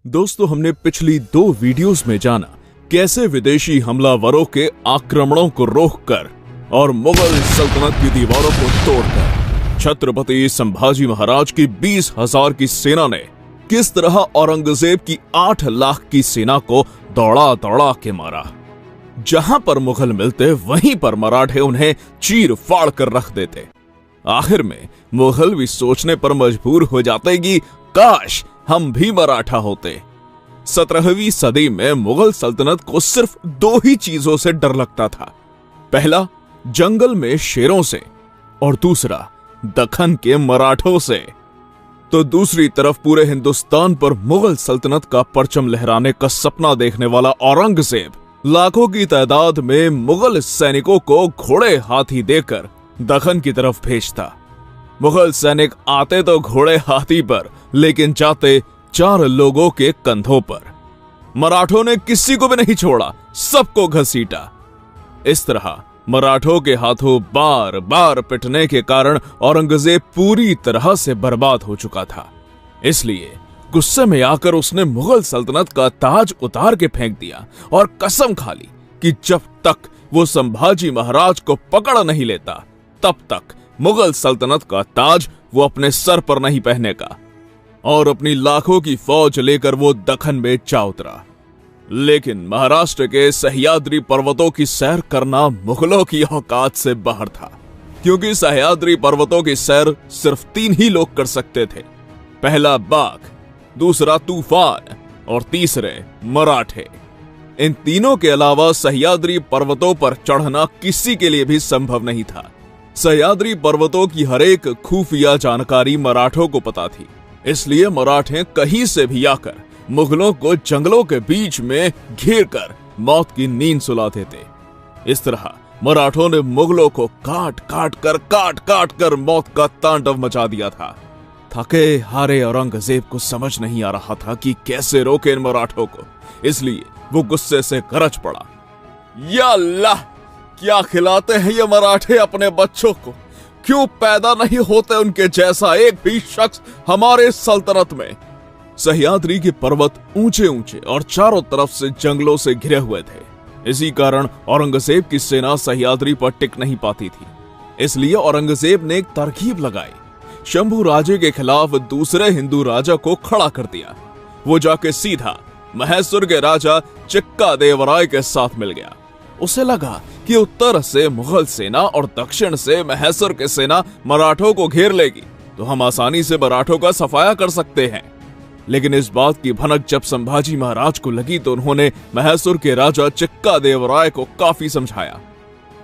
दोस्तों, हमने पिछली 2 वीडियोस में जाना कैसे विदेशी हमलावरों के आक्रमणों को रोककर और मुगल सल्तनत की दीवारों को तोड़कर छत्रपति संभाजी महाराज की 20,000 की सेना ने किस तरह औरंगजेब की 8 लाख की सेना को दौड़ा दौड़ा के मारा। जहां पर मुगल मिलते वहीं पर मराठे उन्हें चीर फाड़ कर रख देते। आखिर में मुगल भी सोचने पर मजबूर हो जाते कि काश हम भी मराठा होते। 17वीं सदी में मुगल सल्तनत को सिर्फ 2 ही चीजों से डर लगता था। पहला, जंगल में शेरों से, और दूसरा दक्खन के मराठों से। तो दूसरी तरफ पूरे हिंदुस्तान पर मुगल सल्तनत का परचम लहराने का सपना देखने वाला औरंगजेब लाखों की तादाद में मुगल सैनिकों को घोड़े हाथी देकर दक्खन की तरफ भेजता। मुगल सैनिक आते तो घोड़े हाथी पर, लेकिन जाते 4 लोगों के कंधों पर। मराठों ने किसी को भी नहीं छोड़ा, सबको घसीटा। इस तरह मराठों के हाथों बार बार पिटने के कारण औरंगजेब पूरी तरह से बर्बाद हो चुका था। इसलिए गुस्से में आकर उसने मुगल सल्तनत का ताज उतार के फेंक दिया और कसम खा ली कि जब तक वो संभाजी महाराज को पकड़ नहीं लेता तब तक मुगल सल्तनत का ताज वो अपने सर पर नहीं पहनेगा। और अपनी लाखों की फौज लेकर वो दक्खन में जा उतरा। लेकिन महाराष्ट्र के सह्याद्री पर्वतों की सैर करना मुगलों की औकात से बाहर था, क्योंकि सह्याद्री पर्वतों की सैर सिर्फ 3 ही लोग कर सकते थे। पहला बाघ, दूसरा तूफान और तीसरे मराठे। इन तीनों के अलावा सह्याद्री पर्वतों पर चढ़ना किसी के लिए भी संभव नहीं था। सह्याद्री पर्वतों की हर एक खुफिया जानकारी मराठों को पता थी, इसलिए मराठे कहीं से भी आकर मुगलों को जंगलों के बीच में घेर कर मौत की नींद सुलाते थे। इस तरह मराठों ने मुगलों को काट काट कर मौत का तांडव मचा दिया था। थके हारे औरंगजेब को समझ नहीं आ रहा था कि कैसे रोके इन मराठों को, इसलिए वो गुस्से से गरज पड़ा, या अल्लाह, क्या खिलाते हैं ये मराठे अपने बच्चों को? क्यों पैदा नहीं होते उनके जैसा एक भी शख्स हमारे सल्तनत में? सह्याद्री के पर्वत ऊंचे ऊंचे और चारों तरफ से जंगलों से घिरे हुए थे। इसी कारण औरंगजेब की सेना सह्याद्री पर टिक नहीं पाती थी। इसलिए औरंगजेब ने एक तरकीब लगाई। शंभू राजे के खिलाफ दूसरे हिंदू राजा को खड़ा कर दिया। वो जाके सीधा महेश्वर के राजा चिक्का देवराय के साथ मिल गया। उसे लगा कि उत्तर से मुगल सेना और दक्षिण से महेश्वर की सेना मराठों को घेर लेगी तो हम आसानी से मराठों का सफाया कर सकते हैं। लेकिन इस बात की भनक जब संभाजी महाराज को लगी तो उन्होंने महेश्वर के राजा चिक्का देवराय को काफी समझाया।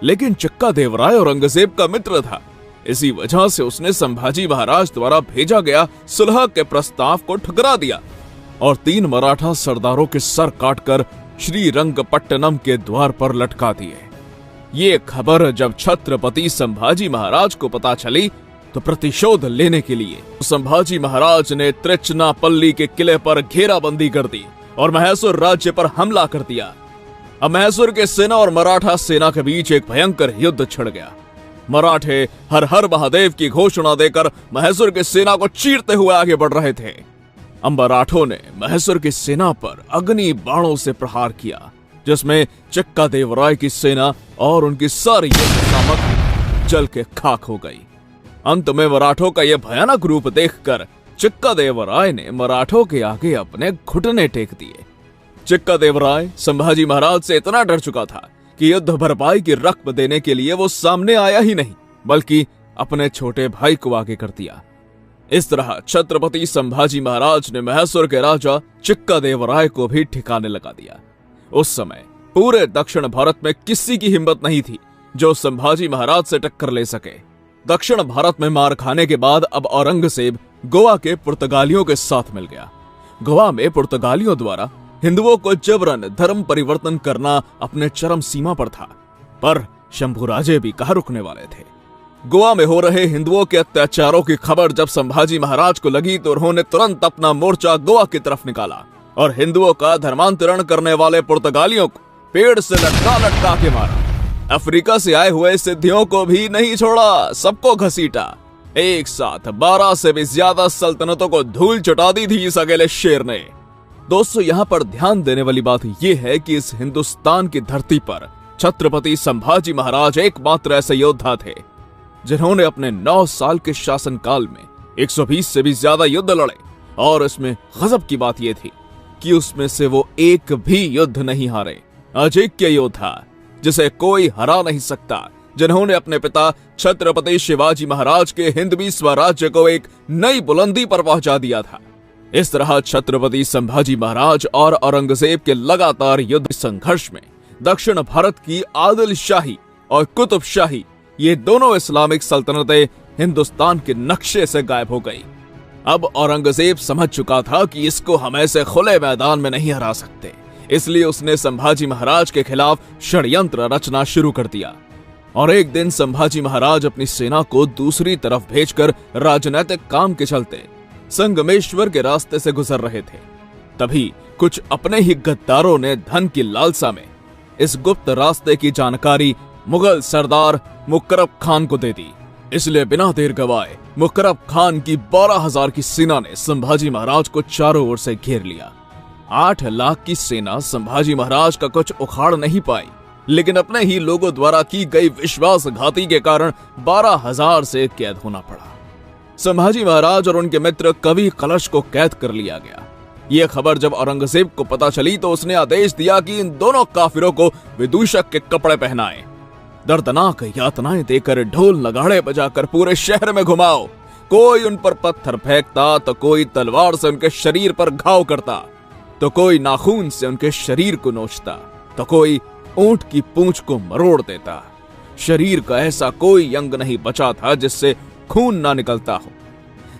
लेकिन चिक्का देवराय औरंगजेब का मित्र था। इसी वजह से उसने संभाजी महाराज द्वारा भेजा गया सुलह के प्रस्ताव को ठुकरा दिया और 3 मराठा सरदारों के सर काटकर श्रीरंगपट्टनम के द्वार पर लटका दिए। ये खबर जब छत्रपति संभाजी महाराज को पता चली तो प्रतिशोध लेने के लिए संभाजी महाराज ने त्रिचनापल्ली के किले पर घेराबंदी कर दी और महेश्वर राज्य पर हमला कर दिया। अब महेश्वर के सेना और मराठा सेना के बीच एक भयंकर युद्ध छिड़ गया। मराठे हर हर महादेव की घोषणा देकर महेश्वर की सेना को चीरते हुए आगे बढ़ रहे थे। मराठों ने महेश्वर की सेना पर अग्नि बाणों से प्रहार किया, जिसमें चिक्का देवराय की सेना और उनकी सारी सामग्री जल के खाक हो गई। अंत में मराठों का यह भयानक रूप देखकर चिक्का देवराय ने मराठों के आगे अपने घुटने टेक दिए। चिक्का देवराय संभाजी महाराज से इतना डर चुका था कि युद्ध भरपाई की रकम देने के लिए वो सामने आया ही नहीं, बल्कि अपने छोटे भाई को आगे कर दिया। इस तरह छत्रपति संभाजी महाराज ने महेश्वर के राजा चिक्का देवराय को भी ठिकाने लगा दिया। उस समय पूरे दक्षिण भारत में किसी की हिम्मत नहीं थी जो संभाजी महाराज से टक्कर ले सके। दक्षिण भारत में मार खाने के बाद अब औरंगजेब गोवा के पुर्तगालियों के साथ मिल गया। गोवा में पुर्तगालियों द्वारा हिंदुओं को जबरन धर्म परिवर्तन करना अपने चरम सीमा पर था, पर शंभू राजे भी कहाँ रुकने वाले थे। गोवा में हो रहे हिंदुओं के अत्याचारों की खबर जब संभाजी महाराज को लगी तो उन्होंने तुरंत अपना मोर्चा गोवा की तरफ निकाला और हिंदुओं का धर्मांतरण करने वाले पुर्तगालियों को पेड़ से लटका लटका के मारा। अफ्रीका से आए हुए सिद्धियों को भी नहीं छोड़ा, सबको घसीटा। एक साथ 12 से भी ज्यादा सल्तनतों को धूल चटा दी थी इस अकेले शेर ने। दोस्तों, यहाँ पर ध्यान देने वाली बात यह है कि इस हिंदुस्तान की धरती पर छत्रपति संभाजी महाराज एकमात्र ऐसे योद्धा थे जिन्होंने अपने 9 साल के शासनकाल में 120 से भी ज्यादा युद्ध लड़े। और इसमें गजब की बात यह थी कि उसमें से वो एक भी युद्ध नहीं हारे। अजेक्य योद्धा जिसे कोई हरा नहीं सकता, जिन्होंने अपने पिता छत्रपति शिवाजी महाराज के हिंदवी स्वराज्य को एक नई बुलंदी पर पहुंचा दिया था। इस तरह छत्रपति संभाजी महाराज और औरंगजेब के लगातार युद्ध संघर्ष में दक्षिण भारत की आदिल शाही और कुतुब शाही, ये दोनों इस्लामिक सल्तनतें हिंदुस्तान के नक्शे से गायब हो गई। अब औरंगजेब समझ चुका था कि इसको हम ऐसे खुले मैदान में नहीं हरा सकते, इसलिए उसने संभाजी महाराज के खिलाफ षड्यंत्र रचना शुरू कर दिया। और एक दिन संभाजी महाराज अपनी सेना को दूसरी तरफ भेजकर राजनीतिक काम के चलते संगमेश्वर के रास्ते से गुजर रहे थे। तभी कुछ अपने ही गद्दारों ने धन की लालसा में इस गुप्त रास्ते की जानकारी मुगल सरदार मुकर्रब खान को दे दी। इसलिए बिना देर गवाए मुकर्रब खान की 12,000 की सेना ने संभाजी महाराज को चारों ओर से घेर लिया। 8 लाख की सेना संभाजी महाराज का कुछ उखाड़ नहीं पाई, लेकिन अपने ही लोगों द्वारा की गई विश्वासघाती के कारण 12,000 से कैद होना पड़ा। संभाजी महाराज और उनके मित्र कवि कलश को कैद कर लिया गया। यह खबर जब औरंगजेब को पता चली तो उसने आदेश दिया कि इन दोनों काफिरों को विदूषक के कपड़े पहनाएं, दर्दनाक यातनाएं देकर ढोल नगाड़े बजाकर पूरे शहर में घुमाओ। कोई उन पर पत्थर फेंकता तो कोई तलवार से उनके शरीर पर घाव करता, तो कोई नाखून से उनके शरीर को नोचता, तो कोई ऊंट की पूंछ को मरोड़ देता। शरीर का ऐसा कोई अंग नहीं बचा था जिससे खून ना निकलता हो।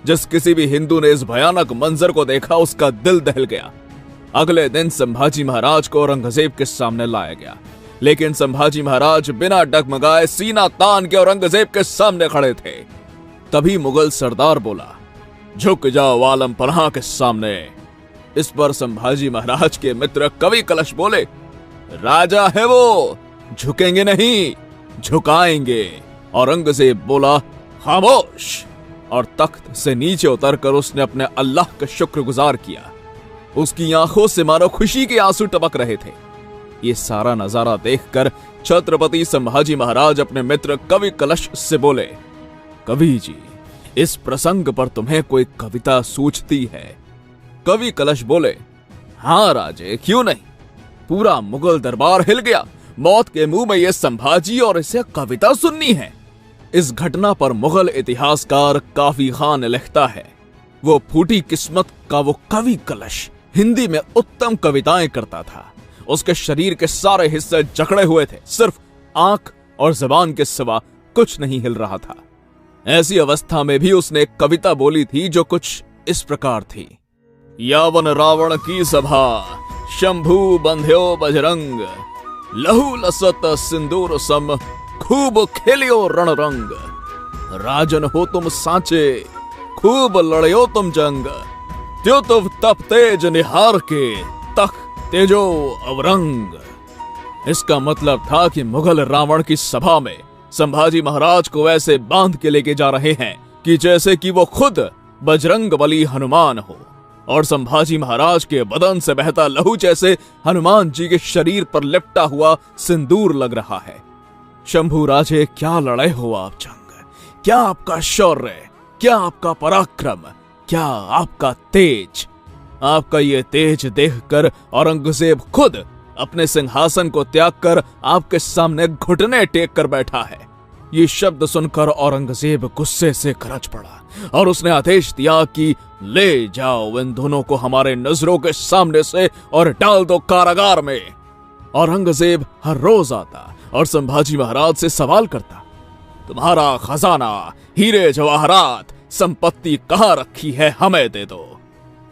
जिस किसी भी हिंदू ने इस भयानक मंजर को देखा उसका दिल दहल गया। अगले दिन संभाजी महाराज को औरंगजेब के सामने लाया गया, लेकिन संभाजी महाराज बिना डगमगाए सीना तान के औरंगजेब के सामने खड़े थे। तभी मुगल सरदार बोला, झुक जाओ आलम पनाह के सामने। इस पर संभाजी महाराज के मित्र कवि कलश बोले, राजा है वो, झुकेंगे नहीं, झुकाएंगे। औरंगजेब बोला, खामोश। और तख्त से नीचे उतरकर उसने अपने अल्लाह का शुक्रगुजार किया। उसकी आंखों से मानो खुशी के आंसू टपक रहे थे। ये सारा नजारा देखकर छत्रपति संभाजी महाराज अपने मित्र कवि कलश से बोले, कवि जी, इस प्रसंग पर तुम्हें कोई कविता सूझती है? कवि कलश बोले, हां राजे, क्यों नहीं। पूरा मुगल दरबार हिल गया। मौत के मुंह में यह संभाजी और इसे कविता सुननी है। इस घटना पर मुगल इतिहासकार काफी खान लिखता है, वो फूटी किस्मत का वो कवि कलश हिंदी में उत्तम कविताएं करता था। उसके शरीर के सारे हिस्से जकड़े हुए थे, सिर्फ आंख और जुबान के सिवा कुछ नहीं हिल रहा था। ऐसी अवस्था में भी उसने एक कविता बोली थी जो कुछ इस प्रकार थी, यावन रावण की सभा शंभु बंध्यो बजरंग, लहू लसत सिंदूर सम खूब खेलियो रणरंग, राजन हो तुम सांचे खूब लड़ियो तुम जंग, त्यो तुम तप तेज निहार के तख तेजो अवरंग। इसका मतलब था कि मुगल रावण की सभा में संभाजी महाराज को ऐसे बांध के लेके जा रहे हैं कि जैसे कि वो खुद बजरंगबली हनुमान हो, और संभाजी महाराज के बदन से बहता लहू जैसे हनुमान जी के शरीर पर लिपटा हुआ सिंदूर लग रहा है। शंभू राजे, क्या लड़े हो आप जंग, क्या आपका शौर्य, क्या आपका पराक्रम, क्या आपका तेज। आपका ये तेज देखकर औरंगजेब खुद अपने सिंहासन को त्याग कर आपके सामने घुटने टेक कर बैठा है। ये शब्द सुनकर औरंगजेब गुस्से से गरज पड़ा और उसने आदेश दिया कि ले जाओ इन दोनों को हमारे नजरों के सामने से और डाल दो कारागार में। औरंगजेब हर रोज आता और संभाजी महाराज से सवाल करता, तुम्हारा खजाना, हीरे जवाहरात, संपत्ति कहाँ रखी है, हमें दे दो।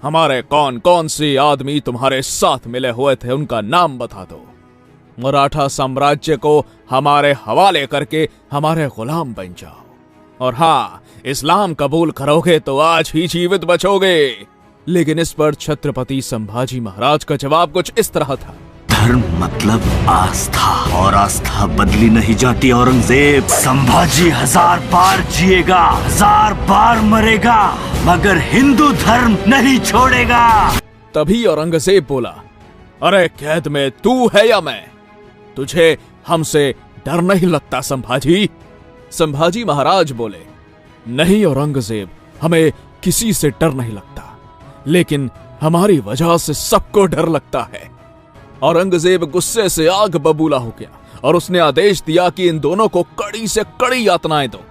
हमारे कौन कौन से आदमी तुम्हारे साथ मिले हुए थे उनका नाम बता दो। मराठा साम्राज्य को हमारे हवाले करके हमारे गुलाम बन जाओ, और हाँ, इस्लाम कबूल करोगे तो आज ही जीवित बचोगे। लेकिन इस पर छत्रपति संभाजी महाराज का जवाब कुछ इस तरह था, धर्म मतलब आस्था, और आस्था बदली नहीं जाती औरंगजेब। संभाजी 1000 बार जिएगा, 1000 बार मरेगा, मगर हिंदू धर्म नहीं छोड़ेगा। तभी औरंगजेब बोला, अरे कैद में तू है या मैं? तुझे हमसे डर नहीं लगता संभाजी? संभाजी महाराज बोले, नहीं औरंगजेब, हमें किसी से डर नहीं लगता, लेकिन हमारी वजह से सबको डर लगता है। औरंगजेब गुस्से से आग बबूला हो गया और उसने आदेश दिया कि इन दोनों को कड़ी से कड़ी यातनाएं दो।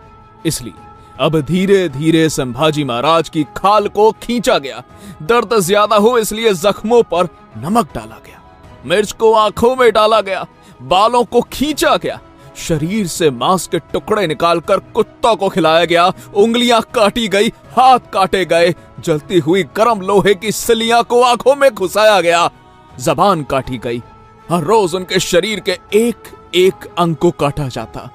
इसलिए अब धीरे धीरे संभाजी महाराज की खाल को खींचा गया। दर्द ज्यादा हो इसलिए जख्मों पर नमक डाला गया, मिर्च को आंखों में डाला गया, बालों को खींचा गया, शरीर से मांस के टुकड़े निकालकर कुत्तों को खिलाया गया, उंगलियां काटी गई, हाथ काटे गए, जलती हुई गर्म लोहे की सिलियां को आंखों में घुसाया गया, जबान काटी गई। हर रोज उनके शरीर के एक एक अंग को काटा जाता।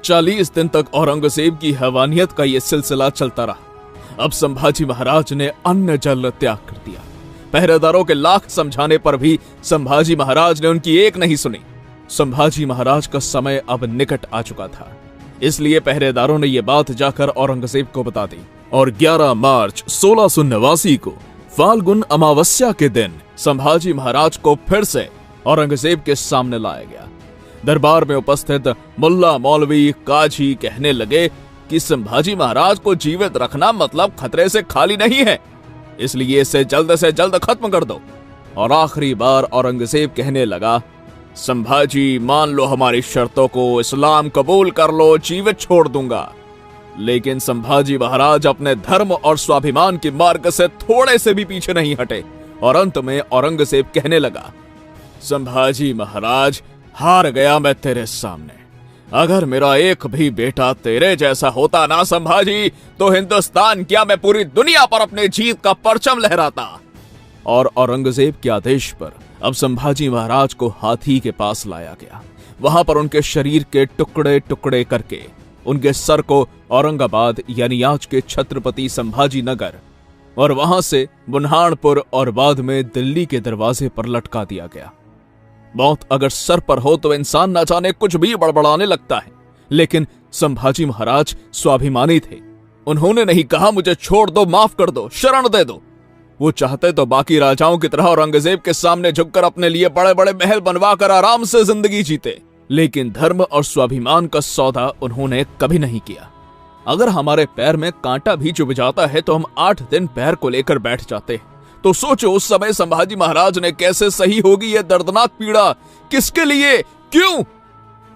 40 दिन तक औरंगजेब की हैवानियत का यह सिलसिला चलता रहा। अब संभाजी महाराज ने अन्न जल त्याग कर दिया। पहरेदारों के लाख समझाने पर भी संभाजी महाराज ने उनकी एक नहीं सुनी। संभाजी महाराज का समय अब निकट आ चुका था, इसलिए पहरेदारों ने यह बात जाकर औरंगजेब को बता दी और 11 मार्च 1689 को फाल्गुन अमावस्या के दिन संभाजी महाराज को फिर से औरंगजेब के सामने लाया गया। दरबार में उपस्थित मुल्ला मौलवी काजी कहने लगे कि संभाजी महाराज को जीवित रखना मतलब खतरे से खाली नहीं है, इसलिए इसे जल्द से जल्द खत्म कर दो। और आखिरी बार औरंगजेब कहने लगा, संभाजी मान लो हमारी शर्तों को, इस्लाम कबूल कर लो, जीवित छोड़ दूंगा। लेकिन संभाजी महाराज अपने धर्म और स्वाभिमान के मार्ग से थोड़े से भी पीछे नहीं हटे और अंत में औरंगजेब कहने लगा, संभाजी महाराज हार गया मैं तेरे सामने। अगर मेरा एक भी बेटा तेरे जैसा होता ना संभाजी, तो हिंदुस्तान क्या मैं पूरी दुनिया पर अपने जीत का परचम लहराता। और औरंगजेब के आदेश पर अब संभाजी महाराज को हाथी के पास लाया गया। वहां पर उनके शरीर के टुकड़े टुकड़े करके उनके सर को औरंगाबाद यानी आज के छत्रपति संभाजी नगर और वहां से बुन्हानपुर और बाद में दिल्ली के दरवाजे पर लटका दिया गया। मौत अगर सर पर हो तो इंसान न जाने कुछ भी बड़बड़ाने लगता है, लेकिन संभाजी महाराज स्वाभिमानी थे। उन्होंने नहीं कहा मुझे छोड़ दो, माफ कर दो, शरण दे दो। वो चाहते तो बाकी राजाओं की तरह औरंगजेब के सामने झुककर अपने लिए बड़े बड़े महल बनवाकर आराम से जिंदगी जीते, लेकिन धर्म और स्वाभिमान का सौदा उन्होंने कभी नहीं किया। अगर हमारे पैर में कांटा भी चुभ जाता है तो हम 8 दिन पैर को लेकर बैठ जाते हैं। तो सोचो उस समय संभाजी महाराज ने कैसे सही होगी यह दर्दनाक पीड़ा। किसके लिए, क्यों?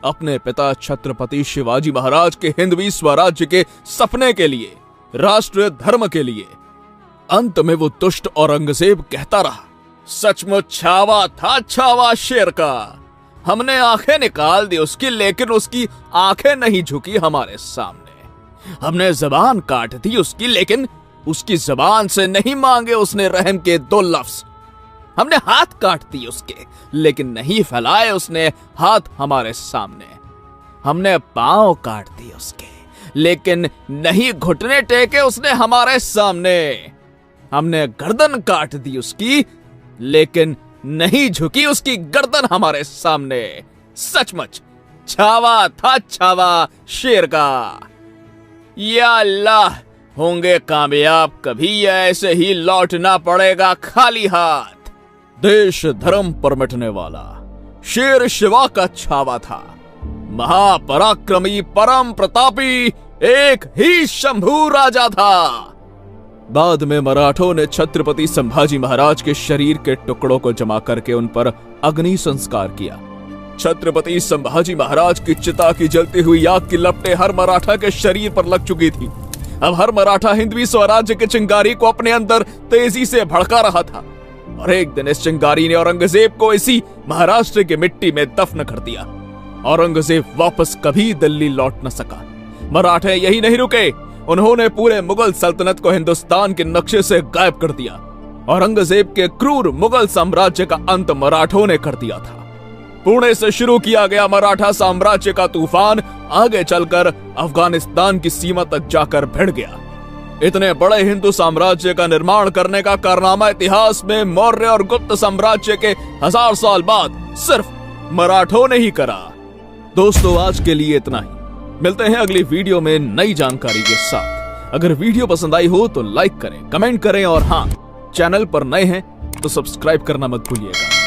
अपने पिता छत्रपति शिवाजी महाराज के हिंदवी स्वराज्य के सपने के लिए, राष्ट्र धर्म के लिए। अंत में वो दुष्ट औरंगजेब कहता रहा, सचमुच छावा था छावा शेर का। हमने आंखें निकाल दी उसकी, लेकिन उसकी आंखें नहीं झुकी हमारे सामने। हमने जबान काट दी उसकी, लेकिन उसकी जबान से नहीं मांगे उसने रहम के 2 लफ्ज। हमने हाथ काट दिए उसके, लेकिन नहीं फैलाए उसने हाथ हमारे सामने। हमने पांव काट दिए उसके, लेकिन नहीं घुटने टेके उसने हमारे सामने। हमने गर्दन काट दी उसकी, लेकिन नहीं झुकी उसकी गर्दन हमारे सामने। सचमुच छावा था छावा शेर का। या अल्लाह, होंगे कामयाब कभी, ऐसे ही लौटना पड़ेगा खाली हाथ। देश धर्म पर मिटने वाला शेर शिवा का छावा था। महापराक्रमी परम प्रतापी एक ही शंभू राजा था। बाद में मराठों ने छत्रपति संभाजी महाराज के शरीर के टुकड़ों को जमा करके उन पर अग्नि संस्कार किया। छत्रपति संभाजी महाराज की चिता की जलती हुई आग की लपटें हर मराठा के शरीर पर लग चुकी थी। अब हर मराठा हिंदवी स्वराज्य के चिंगारी को अपने अंदर तेजी से भड़का रहा था और एक दिन इस चिंगारी ने औरंगजेब को इसी महाराष्ट्र की मिट्टी में दफन कर दिया। औरंगजेब वापस कभी दिल्ली लौट न सका। मराठे यही नहीं रुके, उन्होंने पूरे मुगल सल्तनत को हिंदुस्तान के नक्शे से गायब कर दिया। औरंगजेब के क्रूर मुगल साम्राज्य का अंत मराठों ने कर दिया था। पुणे से शुरू किया गया मराठा साम्राज्य का तूफान आगे चलकर अफगानिस्तान की सीमा तक जाकर भिड़ गया। इतने बड़े हिंदू साम्राज्य का निर्माण करने का कारनामा इतिहास में मौर्य और गुप्त साम्राज्य के 1000 साल बाद सिर्फ मराठों ने ही करा। दोस्तों, आज के लिए इतना ही। मिलते हैं अगली वीडियो में नई जानकारी के साथ। अगर वीडियो पसंद आई हो तो लाइक करें, कमेंट करें और हाँ, चैनल पर नए हैं तो सब्सक्राइब करना मत भूलिएगा।